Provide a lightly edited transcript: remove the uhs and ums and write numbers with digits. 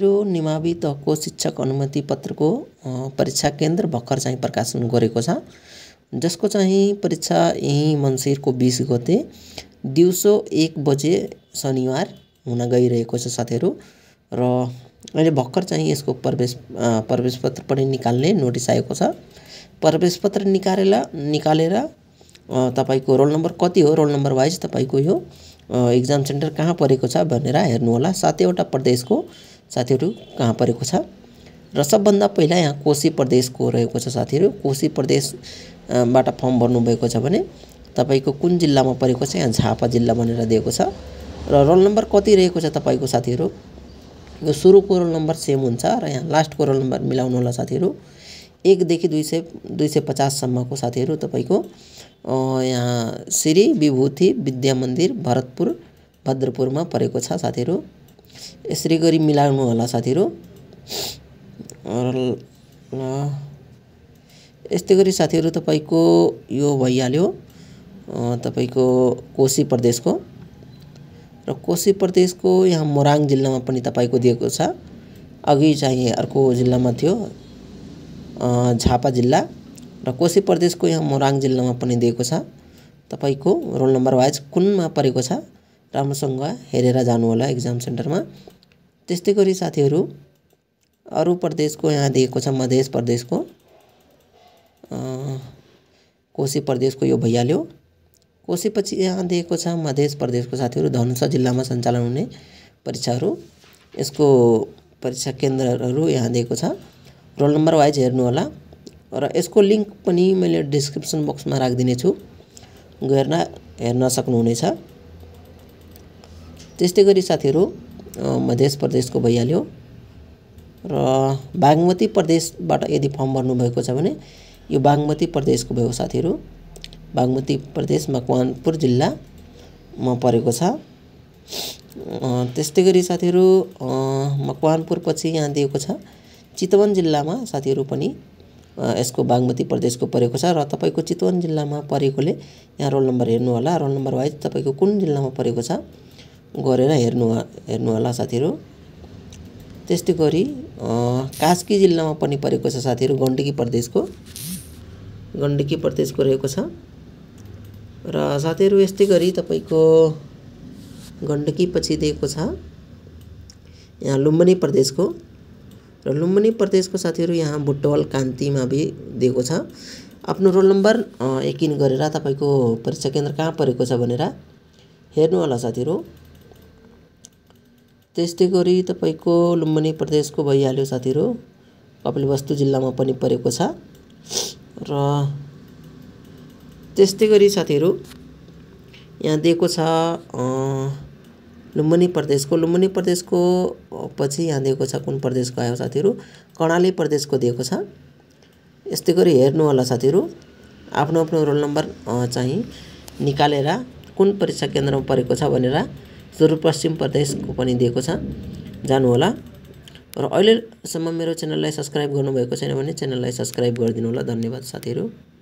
साथीहरु निमावी तहको शिक्षक अनुमति पत्रको परीक्षा केन्द्र भर्खर चाहिँ प्रकाशन गरेको छ, जसको चाहिँ परीक्षा यही मङ्सिरको 20 गते दिउँसो 1 बजे शनिबार हुन गइरहेको छ साथीहरु। र अहिले भर्खर चाहिँ यसको प्रवेश पत्र पनि निकाल्ने नोटिस आएको छ। प्रवेश पत्र निकालेर तपाईको रोल नम्बर कति हो, रोल नम्बर वाइज तपाईको यो एक्जाम सेन्टर कहाँ परेको छ भनेर हेर्नु होला। 7 वटा प्रदेशको साथीहरु कहाँ परेको छ र सबभन्दा पहिला यहाँ कोशी प्रदेशको रहेको छ साथीहरु। कोशी प्रदेशबाट फर्म भर्नु भएको छ भने तपाईको कुन जिल्लामा परेको छ, यहाँ झापा जिल्ला भनेर दिएको छ। र रोल नम्बर कति रहेको छ तपाईको साथीहरु, यो सुरुको रोल नम्बर सेम हुन्छ र यहाँ लास्टको रोल नम्बर मिलाउनु होला साथीहरु। 1 देखि 250 सम्मको साथीहरु तपाईको यहाँ श्री विभूति विद्या मन्दिर भरतपुर भद्रपुरमा परेको छ साथीहरु। यसरी गरी मिलाउनु होला साथीहरु। यस्तै गरी साथीहरु तपाईको यो भइहाल्यो तपाईको कोशी प्रदेशको। र कोशी प्रदेशको यहाँ मोराङ जिल्लामा पनि तपाईको दिएको छ। अघि चाहिँ अर्को जिल्लामा थियो झापा जिल्ला, र कोशी प्रदेशको यहाँ मोराङ जिल्लामा पनि दिएको छ। तपाईको रोल नम्बर वाइज कुनमा परेको छ राम्रोसँग हेरेर जानु होला एक्जाम सेन्टरमा। त्यस्तै गरी साथीहरु अरु प्रदेशको यहाँ दिएको छ, मध्य प्रदेशको कोशी प्रदेशको यो भइहाल्यो। कोशी पछि यहाँ दिएको छ मध्य प्रदेशको साथीहरु धनुषा जिल्लामा सञ्चालन हुने परीक्षाहरु। यसको परीक्षा केन्द्रहरु यहाँ दिएको छ। रोल नम्बर वाइज हेर्नु होला र यसको लिंक पनि मैले डिस्क्रिप्सन बक्समा राखिदिने छु, गएर हेर्न सक्नुहुनेछ। त्यस्तै गरी साथीहरु मध्य प्रदेशको भइहाल्यो। र बागमती प्रदेशबाट यदि फर्म भर्नु भएको छ भने यो बागमती प्रदेशको भयो साथीहरु। बागमती प्रदेश मकवानपुर जिल्लामा परेको छ। त्यस्तै गरी साथीहरु मकवानपुर पछि यहाँ दिएको छ चितवन जिल्लामा साथीहरु पनि यसको बागमती प्रदेशको परेको छ। र तपाईको चितवन जिल्लामा परेकोले यहाँ रोल नम्बर हेर्नु होला। रोल नम्बर वाइज तपाईको कुन जिल्लामा परेको छ गरेर हेर्नु होला साथीहरु। त्यस्तै गरी कास्की जिल्लामा पनि परेको छ साथीहरु, गण्डकी प्रदेशको रहेको छ। र साथीहरु यस्तै गरी तपाईको गण्डकी पछि दिएको छ यहाँ लुम्बिनी प्रदेशको। र लुम्बिनी प्रदेशको साथीहरु यहाँ बुटवल कान्तिमा भी दिएको छ। आफ्नो रोल नम्बर यकिन गरेर तपाईको परीक्षा केन्द्र कहाँ परेको छ भनेर हेर्नु होला साथीहरु। त्यस्तै गरी तपाईको लुम्बिनी प्रदेशको भइहाल्यो साथीहरु। कपिलवस्तु जिल्लामा पनि परेको छ। र त्यस्तै गरी साथीहरु यहाँ दिएको छ लुम्बिनी प्रदेशको पछि यहाँ दिएको छ कुन प्रदेशको आयो साथीहरु, कर्णाली प्रदेशको दिएको छ। यस्तै गरी हेर्नु होला साथीहरु। आफ्नो रोल नम्बर चाहिँ निकालेर कुन परीक्षा केन्द्रमा परेको छ भनेर सुदूरपश्चिम प्रदेशको पनि दिएको छ, जानु होला। र अहिलेसम्म मेरो च्यानललाई सब्स्क्राइब गर्नुभएको छैन भने च्यानललाई सब्स्क्राइब गरिदिनु होला। धन्यवाद साथीहरु।